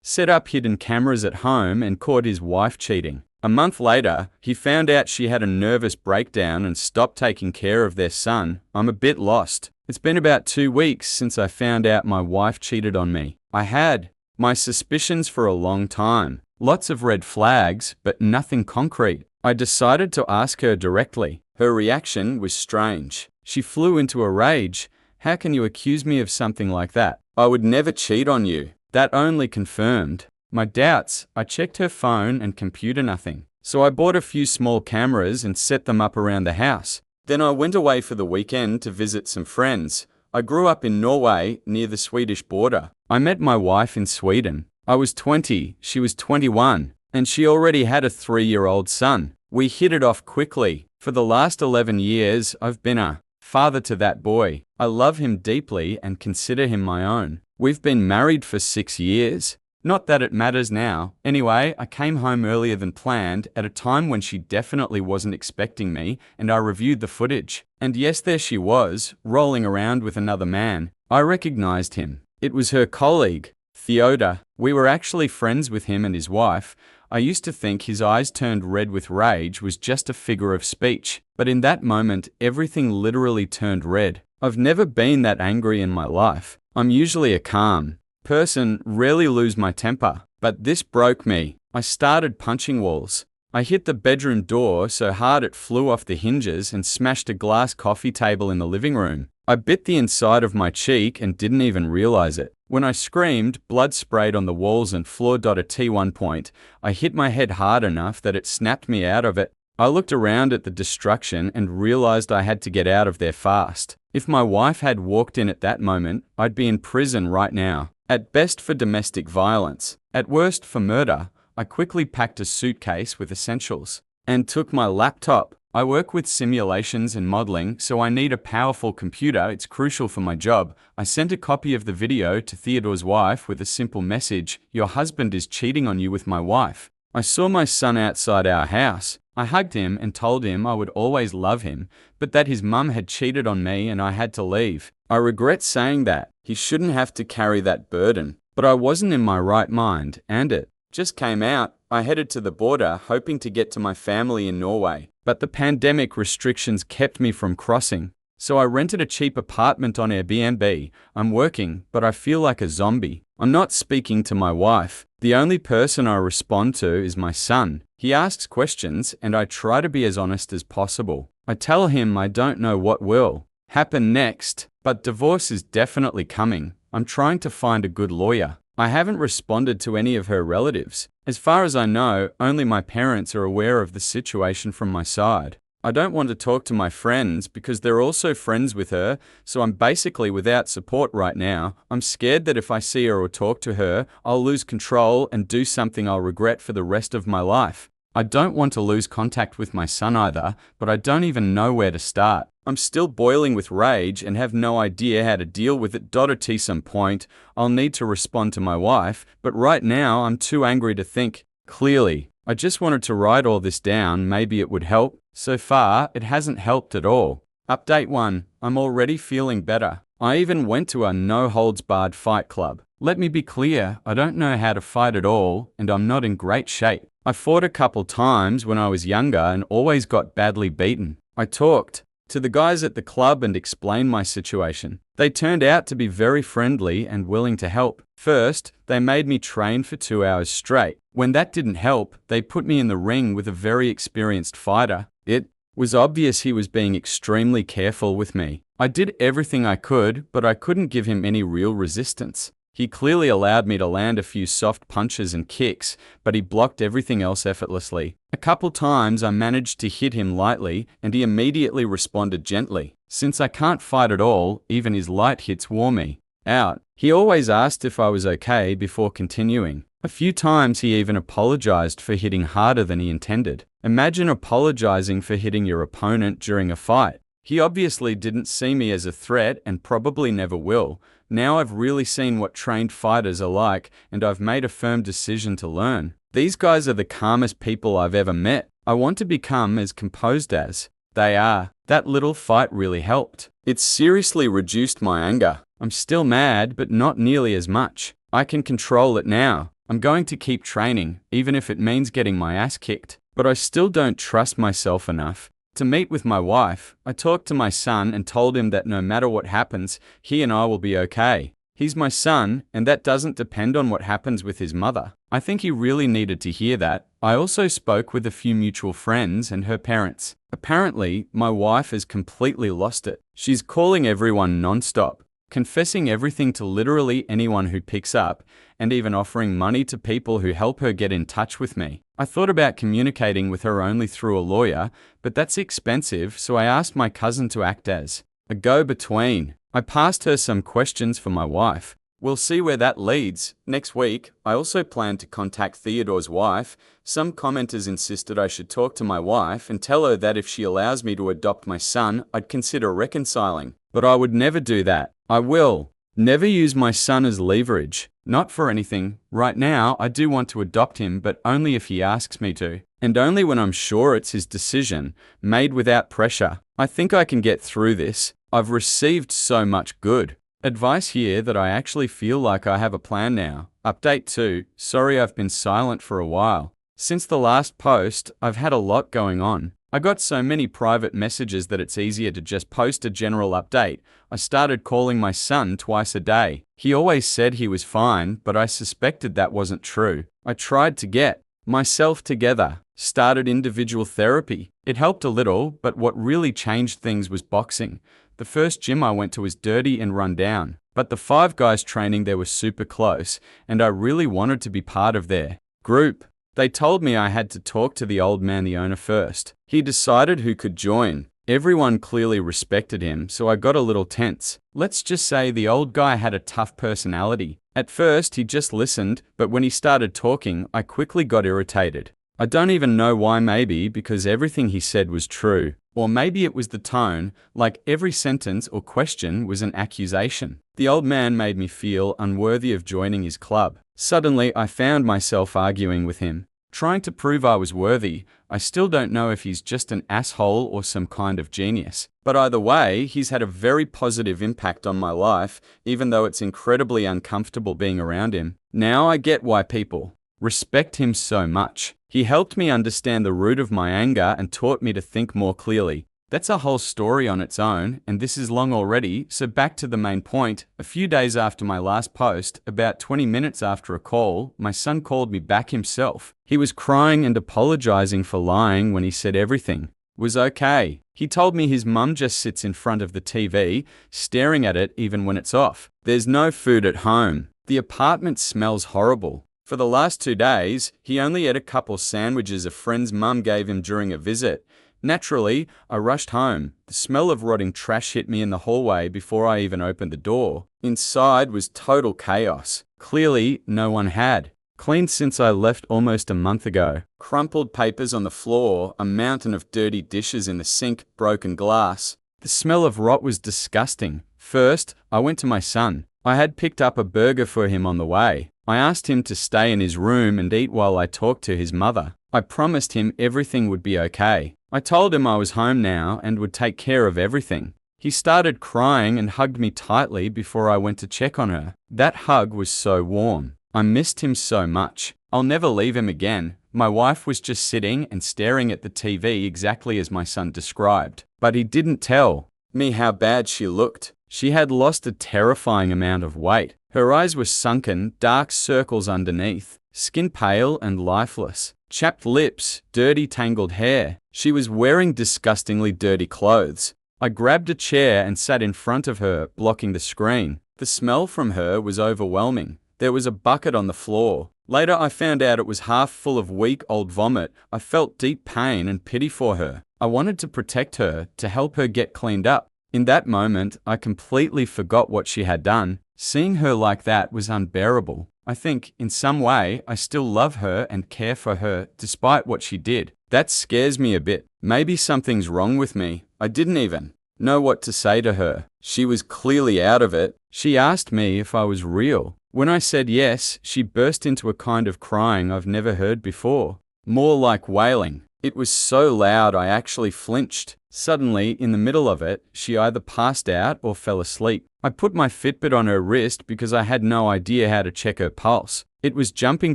set up hidden cameras at home, and caught his wife cheating. A month later, he found out she had a nervous breakdown and stopped taking care of their son. I'm a bit lost. It's been about 2 weeks since I found out my wife cheated on me. I had my suspicions for a long time. Lots of red flags, but nothing concrete. I decided to ask her directly. Her reaction was strange. She flew into a rage. How can you accuse me of something like that? I would never cheat on you. That only confirmed my doubts. I checked her phone and computer, nothing. So I bought a few small cameras and set them up around the house. Then I went away for the weekend to visit some friends. I grew up in Norway, near the Swedish border. I met my wife in Sweden. I was 20, she was 21, and she already had a 3-year-old son. We hit it off quickly. For the last 11 years, I've been a father to that boy. I love him deeply and consider him my own. We've been married for 6 years. Not that it matters now. Anyway, I came home earlier than planned, at a time when she definitely wasn't expecting me, and I reviewed the footage. And yes, there she was, rolling around with another man. I recognized him. It was her colleague, Theodor. We were actually friends with him and his wife. I used to think his eyes turned red with rage was just a figure of speech. But in that moment, everything literally turned red. I've never been that angry in my life. I'm usually a calm person, rarely lose my temper. But this broke me. I started punching walls. I hit the bedroom door so hard it flew off the hinges and smashed a glass coffee table in the living room. I bit the inside of my cheek and didn't even realize it. When I screamed, blood sprayed on the walls and floor. At one point, I hit my head hard enough that it snapped me out of it. I looked around at the destruction and realized I had to get out of there fast. If my wife had walked in at that moment, I'd be in prison right now. At best for domestic violence, at worst for murder. I quickly packed a suitcase with essentials and took my laptop. I work with simulations and modeling, so I need a powerful computer. It's crucial for my job. I sent a copy of the video to Theodore's wife with a simple message: "Your husband is cheating on you with my wife." I saw my son outside our house. I hugged him and told him I would always love him, but that his mum had cheated on me and I had to leave. I regret saying that. He shouldn't have to carry that burden. But I wasn't in my right mind, and it just came out. I headed to the border, hoping to get to my family in Norway. But the pandemic restrictions kept me from crossing. So I rented a cheap apartment on Airbnb. I'm working, but I feel like a zombie. I'm not speaking to my wife. The only person I respond to is my son. He asks questions, and I try to be as honest as possible. I tell him I don't know what will happen next, but divorce is definitely coming. I'm trying to find a good lawyer. I haven't responded to any of her relatives. As far as I know, only my parents are aware of the situation from my side. I don't want to talk to my friends because they're also friends with her, so I'm basically without support right now. I'm scared that if I see her or talk to her, I'll lose control and do something I'll regret for the rest of my life. I don't want to lose contact with my son either, but I don't even know where to start. I'm still boiling with rage and have no idea how to deal with it. At some point, I'll need to respond to my wife, but right now I'm too angry to think clearly. I just wanted to write all this down, maybe it would help. So far, it hasn't helped at all. Update 1. I'm already feeling better. I even went to a no-holds-barred fight club. Let me be clear, I don't know how to fight at all, and I'm not in great shape. I fought a couple times when I was younger and always got badly beaten. I talked to the guys at the club and explained my situation. They turned out to be very friendly and willing to help. First, they made me train for 2 hours straight. When that didn't help, they put me in the ring with a very experienced fighter. It was obvious he was being extremely careful with me. I did everything I could, but I couldn't give him any real resistance. He clearly allowed me to land a few soft punches and kicks, but he blocked everything else effortlessly. A couple times I managed to hit him lightly, and he immediately responded gently. Since I can't fight at all, even his light hits wore me out. He always asked if I was okay before continuing. A few times he even apologized for hitting harder than he intended. Imagine apologizing for hitting your opponent during a fight. He obviously didn't see me as a threat and probably never will. Now I've really seen what trained fighters are like, and I've made a firm decision to learn. These guys are the calmest people I've ever met. I want to become as composed as they are. That little fight really helped. It seriously reduced my anger. I'm still mad, but not nearly as much. I can control it now. I'm going to keep training, even if it means getting my ass kicked. But I still don't trust myself enough to meet with my wife. I talked to my son and told him that no matter what happens, he and I will be okay. He's my son, and that doesn't depend on what happens with his mother. I think he really needed to hear that. I also spoke with a few mutual friends and her parents. Apparently, my wife has completely lost it. She's calling everyone non-stop, confessing everything to literally anyone who picks up, and even offering money to people who help her get in touch with me. I thought about communicating with her only through a lawyer, but that's expensive, so I asked my cousin to act as a go-between. I passed her some questions for my wife. We'll see where that leads. Next week, I also plan to contact Theodore's wife. Some commenters insisted I should talk to my wife and tell her that if she allows me to adopt my son, I'd consider reconciling. But I would never do that. I will never use my son as leverage. Not for anything. Right now, I do want to adopt him, but only if he asks me to. And only when I'm sure it's his decision, made without pressure. I think I can get through this. I've received so much good advice here that I actually feel like I have a plan now. Update 2. Sorry I've been silent for a while. Since the last post, I've had a lot going on. I got so many private messages that it's easier to just post a general update. I started calling my son twice a day. He always said he was fine, but I suspected that wasn't true. I tried to get myself together, started individual therapy. It helped a little, but what really changed things was boxing. The first gym I went to was dirty and run down, but the 5 guys training there were super close, and I really wanted to be part of their group. They told me I had to talk to the old man, the owner, first. He decided who could join. Everyone clearly respected him, so I got a little tense. Let's just say the old guy had a tough personality. At first, he just listened, but when he started talking, I quickly got irritated. I don't even know why, maybe because everything he said was true. Or maybe it was the tone, like every sentence or question was an accusation. The old man made me feel unworthy of joining his club. Suddenly, I found myself arguing with him, trying to prove I was worthy. I still don't know if he's just an asshole or some kind of genius. But either way, he's had a very positive impact on my life, even though it's incredibly uncomfortable being around him. Now I get why people respect him so much. He helped me understand the root of my anger and taught me to think more clearly. That's a whole story on its own, and this is long already, so back to the main point. A few days after my last post, about 20 minutes after a call, my son called me back himself. He was crying and apologizing for lying when he said everything was okay. He told me his mum just sits in front of the TV, staring at it even when it's off. There's no food at home. The apartment smells horrible. For the last 2 days, he only ate a couple sandwiches a friend's mum gave him during a visit. Naturally, I rushed home. The smell of rotting trash hit me in the hallway before I even opened the door. Inside was total chaos. Clearly, no one had cleaned since I left almost a month ago. Crumpled papers on the floor, a mountain of dirty dishes in the sink, broken glass. The smell of rot was disgusting. First, I went to my son. I had picked up a burger for him on the way. I asked him to stay in his room and eat while I talked to his mother. I promised him everything would be okay. I told him I was home now and would take care of everything. He started crying and hugged me tightly before I went to check on her. That hug was so warm. I missed him so much. I'll never leave him again. My wife was just sitting and staring at the TV exactly as my son described. But he didn't tell me how bad she looked. She had lost a terrifying amount of weight. Her eyes were sunken, dark circles underneath, skin pale and lifeless, chapped lips, dirty tangled hair. She was wearing disgustingly dirty clothes. I grabbed a chair and sat in front of her, blocking the screen. The smell from her was overwhelming. There was a bucket on the floor. Later I found out it was half full of weak old vomit. I felt deep pain and pity for her. I wanted to protect her, to help her get cleaned up. In that moment, I completely forgot what she had done. Seeing her like that was unbearable. I think, in some way, I still love her and care for her, despite what she did. That scares me a bit. Maybe something's wrong with me. I didn't even know what to say to her. She was clearly out of it. She asked me if I was real. When I said yes, she burst into a kind of crying I've never heard before. More like wailing. It was so loud I actually flinched. Suddenly, in the middle of it, she either passed out or fell asleep. I put my Fitbit on her wrist because I had no idea how to check her pulse. It was jumping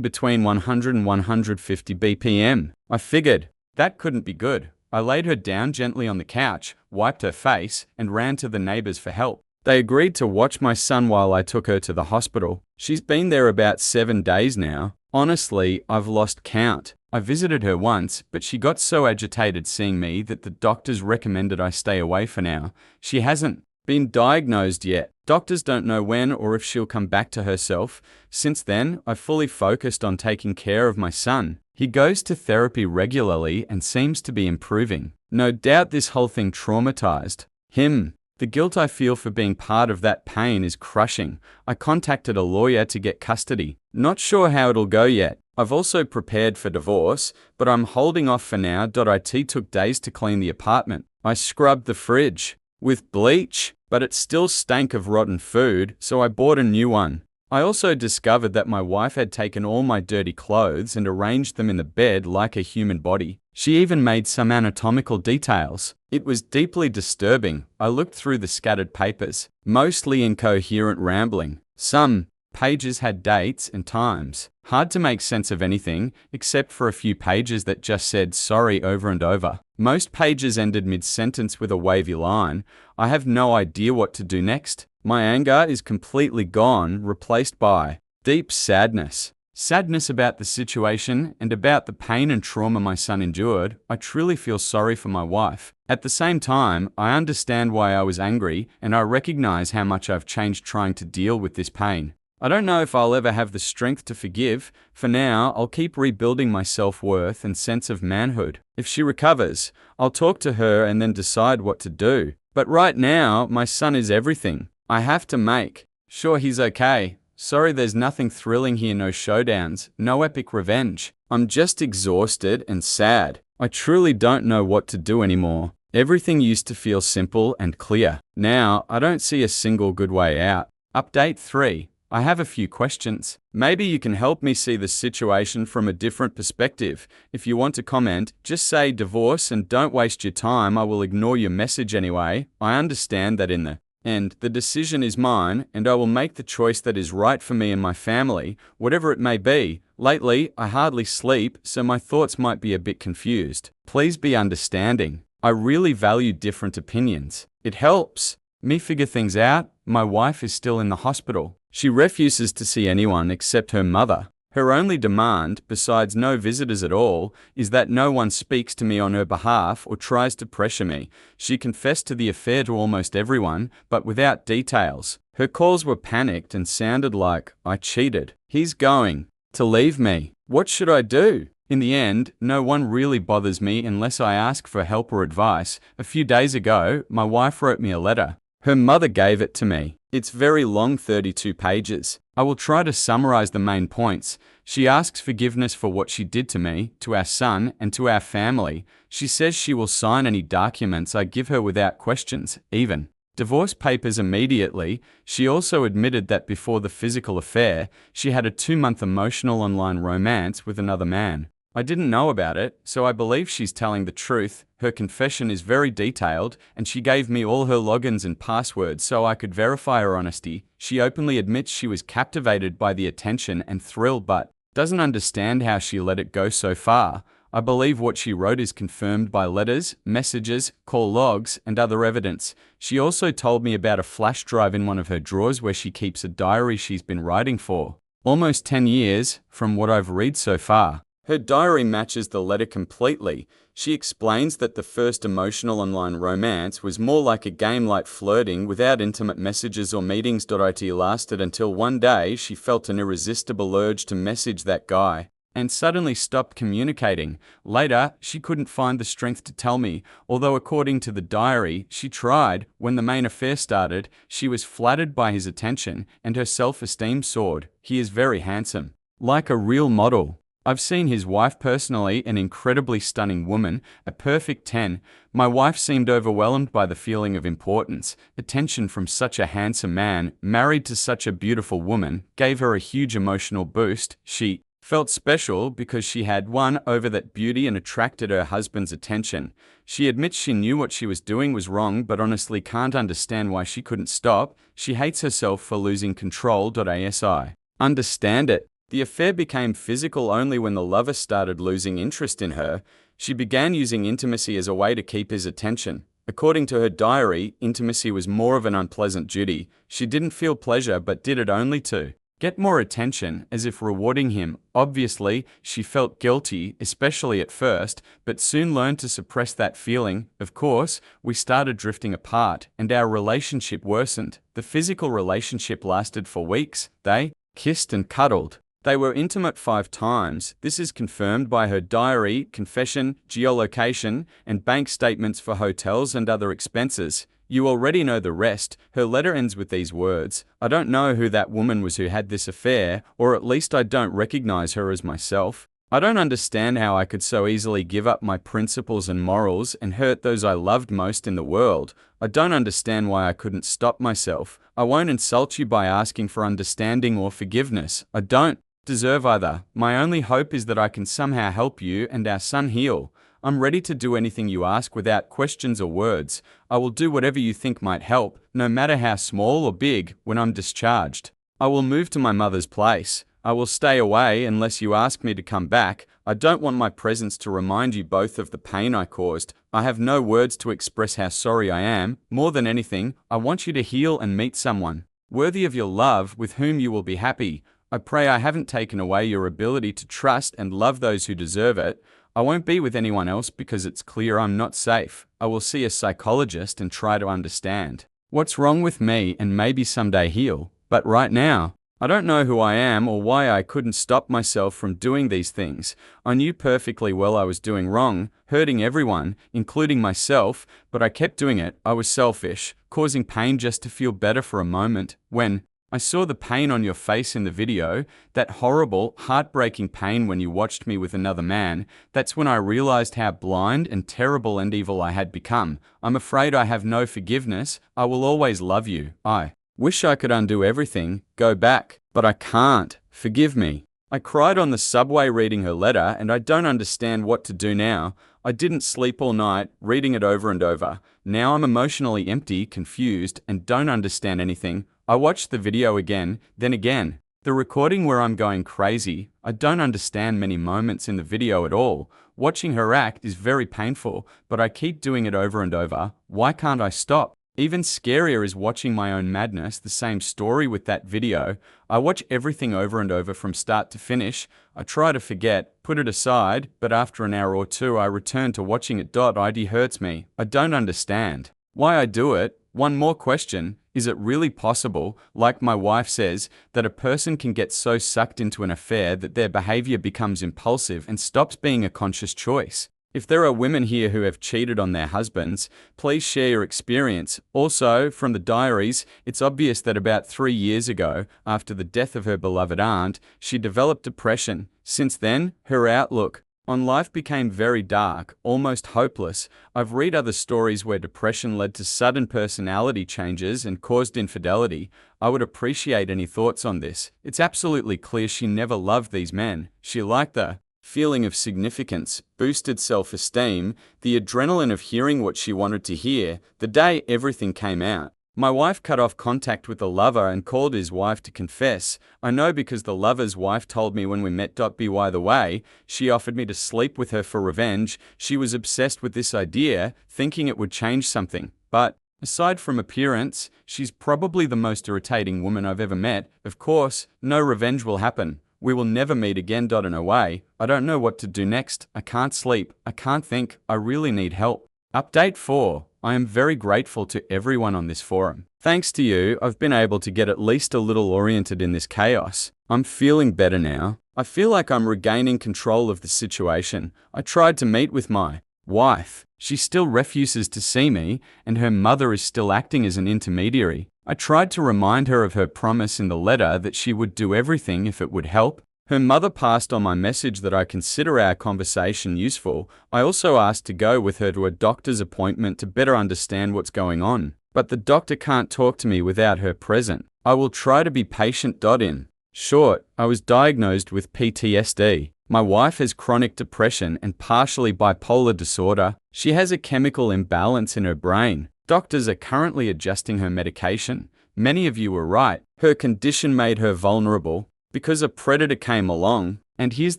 between 100 and 150 BPM. I figured, that couldn't be good. I laid her down gently on the couch, wiped her face, and ran to the neighbors for help. They agreed to watch my son while I took her to the hospital. She's been there about 7 days now. Honestly, I've lost count. I visited her once, but she got so agitated seeing me that the doctors recommended I stay away for now. She hasn't been diagnosed yet. Doctors don't know when or if she'll come back to herself. Since then, I've fully focused on taking care of my son. He goes to therapy regularly and seems to be improving. No doubt this whole thing traumatized him. The guilt I feel for being part of that pain is crushing. I contacted a lawyer to get custody. Not sure how it'll go yet. I've also prepared for divorce, but I'm holding off for now. It took days to clean the apartment. I scrubbed the fridge with bleach, but it still stank of rotten food, so I bought a new one. I also discovered that my wife had taken all my dirty clothes and arranged them in the bed like a human body. She even made some anatomical details. It was deeply disturbing. I looked through the scattered papers, mostly incoherent rambling. Some pages had dates and times. Hard to make sense of anything, except for a few pages that just said sorry over and over. Most pages ended mid-sentence with a wavy line. I have no idea what to do next. My anger is completely gone, replaced by deep sadness. Sadness about the situation and about the pain and trauma my son endured. I truly feel sorry for my wife. At the same time, I understand why I was angry, and I recognize how much I've changed trying to deal with this pain. I don't know if I'll ever have the strength to forgive. For now, I'll keep rebuilding my self-worth and sense of manhood. If she recovers, I'll talk to her and then decide what to do. But right now, my son is everything. I have to make sure he's okay. Sorry, there's nothing thrilling here, no showdowns, no epic revenge. I'm just exhausted and sad. I truly don't know what to do anymore. Everything used to feel simple and clear. Now, I don't see a single good way out. Update 3. I have a few questions. Maybe you can help me see the situation from a different perspective. If you want to comment, just say divorce and don't waste your time. I will ignore your message anyway. I understand that in the end, the decision is mine, and I will make the choice that is right for me and my family, whatever it may be. Lately, I hardly sleep, so my thoughts might be a bit confused. Please be understanding. I really value different opinions. It helps me figure things out. My wife is still in the hospital. She refuses to see anyone except her mother. Her only demand, besides no visitors at all, is that no one speaks to me on her behalf or tries to pressure me. She confessed to the affair to almost everyone, but without details. Her calls were panicked and sounded like, I cheated. He's going to leave me. What should I do? In the end, no one really bothers me unless I ask for help or advice. A few days ago, my wife wrote me a letter. Her mother gave it to me. It's very long, 32 pages. I will try to summarize the main points. She asks forgiveness for what she did to me, to our son, and to our family. She says she will sign any documents I give her without questions, even divorce papers immediately. She also admitted that before the physical affair, she had a 2-month emotional online romance with another man. I didn't know about it, so I believe she's telling the truth. Her confession is very detailed, and she gave me all her logins and passwords so I could verify her honesty. She openly admits she was captivated by the attention and thrill, but doesn't understand how she let it go so far. I believe what she wrote is confirmed by letters, messages, call logs, and other evidence. She also told me about a flash drive in one of her drawers where she keeps a diary she's been writing for almost 10 years, from what I've read so far. Her diary matches the letter completely. She explains that the first emotional online romance was more like a game like flirting without intimate messages or meetings. It lasted until one day she felt an irresistible urge to message that guy and suddenly stopped communicating. Later, she couldn't find the strength to tell me, although according to the diary, she tried. When the main affair started, she was flattered by his attention and her self-esteem soared. He is very handsome, like a real model. I've seen his wife personally, an incredibly stunning woman, a perfect 10. My wife seemed overwhelmed by the feeling of importance. Attention from such a handsome man, married to such a beautiful woman, gave her a huge emotional boost. She Felt special because she had won over that beauty and attracted her husband's attention. She admits she knew what she was doing was wrong, but honestly can't understand why she couldn't stop. She hates herself for losing control. ASI. Understand it. The affair became physical only when the lover started losing interest in her. She began using intimacy as a way to keep his attention. According to her diary, intimacy was more of an unpleasant duty. She didn't feel pleasure but did it only to get more attention, as if rewarding him. Obviously, she felt guilty, especially at first, but soon learned to suppress that feeling. Of course, we started drifting apart, and our relationship worsened. The physical relationship lasted for weeks. They kissed and cuddled. They were intimate 5 times. This is confirmed by her diary, confession, geolocation, and bank statements for hotels and other expenses. You already know the rest. Her letter ends with these words: "I don't know who that woman was who had this affair, or at least I don't recognize her as myself. I don't understand how I could so easily give up my principles and morals and hurt those I loved most in the world. I don't understand why I couldn't stop myself. I won't insult you by asking for understanding or forgiveness. I don't deserve either. My only hope is that I can somehow help you and our son heal. I'm ready to do anything you ask without questions or words. I will do whatever you think might help, no matter how small or big, when I'm discharged. I will move to my mother's place. I will stay away unless you ask me to come back. I don't want my presence to remind you both of the pain I caused. I have no words to express how sorry I am. More than anything, I want you to heal and meet someone worthy of your love, with whom you will be happy. I pray I haven't taken away your ability to trust and love those who deserve it. I won't be with anyone else because it's clear I'm not safe. I will see a psychologist and try to understand what's wrong with me and maybe someday heal. But right now, I don't know who I am or why I couldn't stop myself from doing these things. I knew perfectly well I was doing wrong, hurting everyone, including myself, but I kept doing it. I was selfish, causing pain just to feel better for a moment. When I saw the pain on your face in the video, that horrible, heartbreaking pain when you watched me with another man, that's when I realized how blind and terrible and evil I had become. I'm afraid I have no forgiveness. I will always love you. I wish I could undo everything, go back, but I can't. Forgive me." I cried on the subway reading her letter, and I don't understand what to do now. I didn't sleep all night, reading it over and over. Now I'm emotionally empty, confused, and don't understand anything. I watched the video again, then again. The recording where I'm going crazy. I don't understand many moments in the video at all. Watching her act is very painful, but I keep doing it over and over. Why can't I stop? Even scarier is watching my own madness. The same story with that video. I watch everything over and over from start to finish. I try to forget, put it aside, but after an hour or two I return to watching it. It hurts me. I don't understand why I do it. One more question. Is it really possible, like my wife says, that a person can get so sucked into an affair that their behavior becomes impulsive and stops being a conscious choice? If there are women here who have cheated on their husbands, please share your experience. Also, from the diaries, it's obvious that about 3 years ago, after the death of her beloved aunt, she developed depression. Since then, her outlook on life became very dark, almost hopeless. I've read other stories where depression led to sudden personality changes and caused infidelity. I would appreciate any thoughts on this. It's absolutely clear she never loved these men. She liked the feeling of significance, boosted self-esteem, the adrenaline of hearing what she wanted to hear. The day everything came out, my wife cut off contact with the lover and called his wife to confess. I know because the lover's wife told me when we met. By the way, she offered me to sleep with her for revenge. She was obsessed with this idea, thinking it would change something. But aside from appearance, she's probably the most irritating woman I've ever met. Of course, no revenge will happen. We will never meet again. In a way, I don't know what to do next. I can't sleep. I can't think. I really need help. Update 4. I am very grateful to everyone on this forum. Thanks to you, I've been able to get at least a little oriented in this chaos. I'm feeling better now. I feel like I'm regaining control of the situation. I tried to meet with my wife. She still refuses to see me, and her mother is still acting as an intermediary. I tried to remind her of her promise in the letter that she would do everything if it would help. Her mother passed on my message that I consider our conversation useful. I also asked to go with her to a doctor's appointment to better understand what's going on. But the doctor can't talk to me without her present. I will try to be patient. In Short, I was diagnosed with PTSD. My wife has chronic depression and partially bipolar disorder. She has a chemical imbalance in her brain. Doctors are currently adjusting her medication. Many of you were right. Her condition made her vulnerable because a predator came along. And here's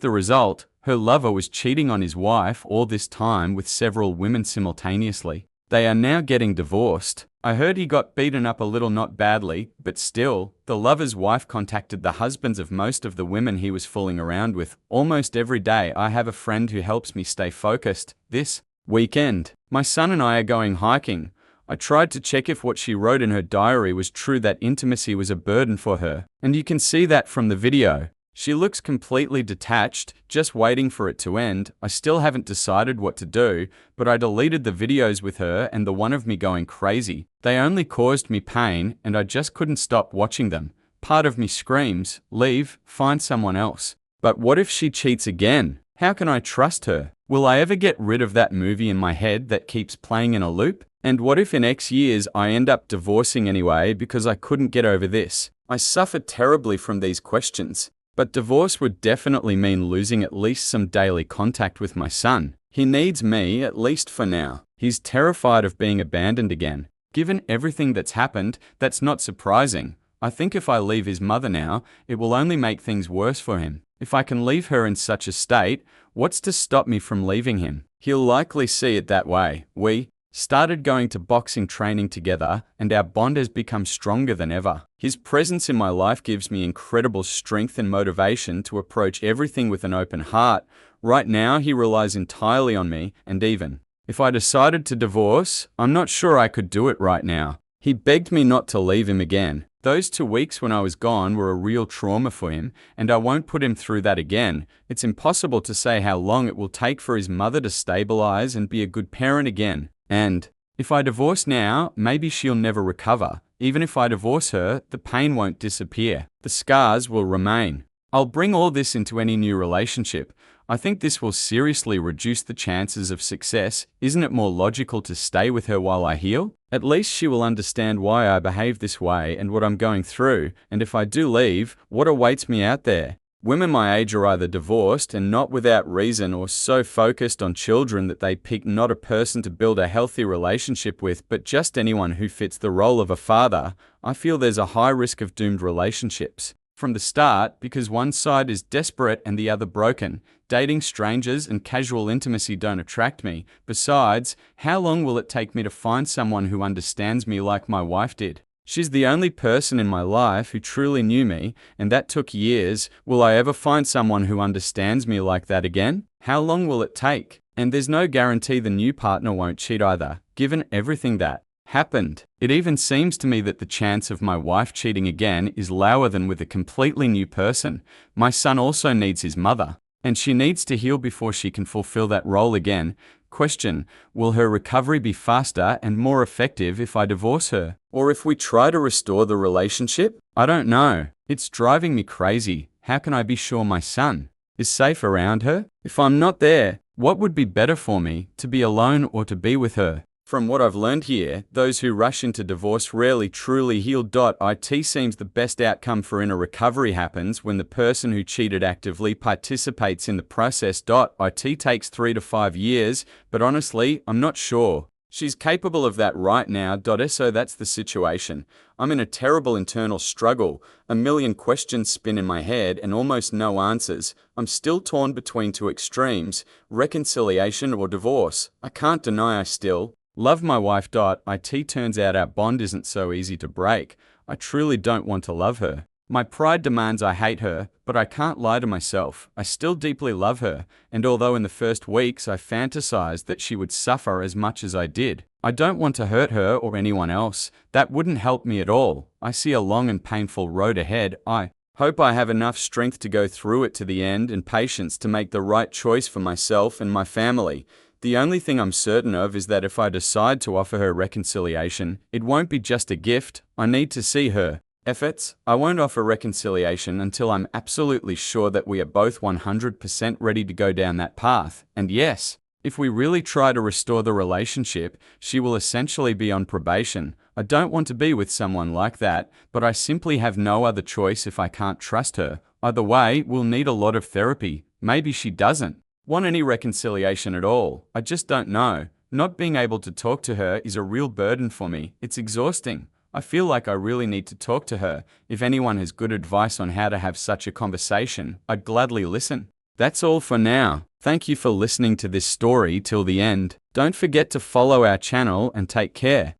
the result. Her lover was cheating on his wife all this time with several women simultaneously. They are now getting divorced. I heard he got beaten up a little, not badly, but still, the lover's wife contacted the husbands of most of the women he was fooling around with. Almost every day I have a friend who helps me stay focused. This weekend, my son and I are going hiking. I tried to check if what she wrote in her diary was true, that intimacy was a burden for her. And you can see that from the video. She looks completely detached, just waiting for it to end. I still haven't decided what to do, but I deleted the videos with her and the one of me going crazy. They only caused me pain, and I just couldn't stop watching them. Part of me screams, leave, find someone else. But what if she cheats again? How can I trust her? Will I ever get rid of that movie in my head that keeps playing in a loop? And what if in X years I end up divorcing anyway because I couldn't get over this? I suffer terribly from these questions. But divorce would definitely mean losing at least some daily contact with my son. He needs me, at least for now. He's terrified of being abandoned again. Given everything that's happened, that's not surprising. I think if I leave his mother now, it will only make things worse for him. If I can leave her in such a state, what's to stop me from leaving him? He'll likely see it that way. We started going to boxing training together, and our bond has become stronger than ever. His presence in my life gives me incredible strength and motivation to approach everything with an open heart. Right now, he relies entirely on me, and even if I decided to divorce, I'm not sure I could do it right now. He begged me not to leave him again. Those 2 weeks when I was gone were a real trauma for him, and I won't put him through that again. It's impossible to say how long it will take for his mother to stabilize and be a good parent again. And if I divorce now, maybe she'll never recover. Even if I divorce her, the pain won't disappear. The scars will remain. I'll bring all this into any new relationship. I think this will seriously reduce the chances of success. Isn't it more logical to stay with her while I heal? At least she will understand why I behave this way and what I'm going through, and if I do leave, what awaits me out there. Women my age are either divorced and not without reason, or so focused on children that they pick not a person to build a healthy relationship with, but just anyone who fits the role of a father. I feel there's a high risk of doomed relationships from the start because one side is desperate and the other broken. Dating strangers and casual intimacy don't attract me. Besides, how long will it take me to find someone who understands me like my wife did? She's the only person in my life who truly knew me, and that took years. Will I ever find someone who understands me like that again? How long will it take? And there's no guarantee the new partner won't cheat either, given everything that happened. It even seems to me that the chance of my wife cheating again is lower than with a completely new person. My son also needs his mother, and she needs to heal before she can fulfill that role again. Question: will her recovery be faster and more effective if I divorce her? Or if we try to restore the relationship? I don't know. It's driving me crazy. How can I be sure my son is safe around her? If I'm not there, what would be better for me, to be alone or to be with her? From what I've learned here, those who rush into divorce rarely truly heal. It seems the best outcome for inner recovery happens when the person who cheated actively participates in the process. It takes 3 to 5 years, but honestly, I'm not sure she's capable of that right now. So that's the situation. I'm in a terrible internal struggle. A million questions spin in my head and almost no answers. I'm still torn between 2 extremes, reconciliation or divorce. I can't deny I still love my wife. It turns out our bond isn't so easy to break. I truly don't want to love her. My pride demands I hate her, but I can't lie to myself. I still deeply love her, and although in the first weeks I fantasized that she would suffer as much as I did, I don't want to hurt her or anyone else. That wouldn't help me at all. I see a long and painful road ahead. I hope I have enough strength to go through it to the end and patience to make the right choice for myself and my family. The only thing I'm certain of is that if I decide to offer her reconciliation, it won't be just a gift. I need to see her efforts. I won't offer reconciliation until I'm absolutely sure that we are both 100% ready to go down that path. And yes, if we really try to restore the relationship, she will essentially be on probation. I don't want to be with someone like that, but I simply have no other choice if I can't trust her. Either way, we'll need a lot of therapy. Maybe she doesn't want any reconciliation at all. I just don't know. Not being able to talk to her is a real burden for me. It's exhausting. I feel like I really need to talk to her. If anyone has good advice on how to have such a conversation, I'd gladly listen. That's all for now. Thank you for listening to this story till the end. Don't forget to follow our channel and take care.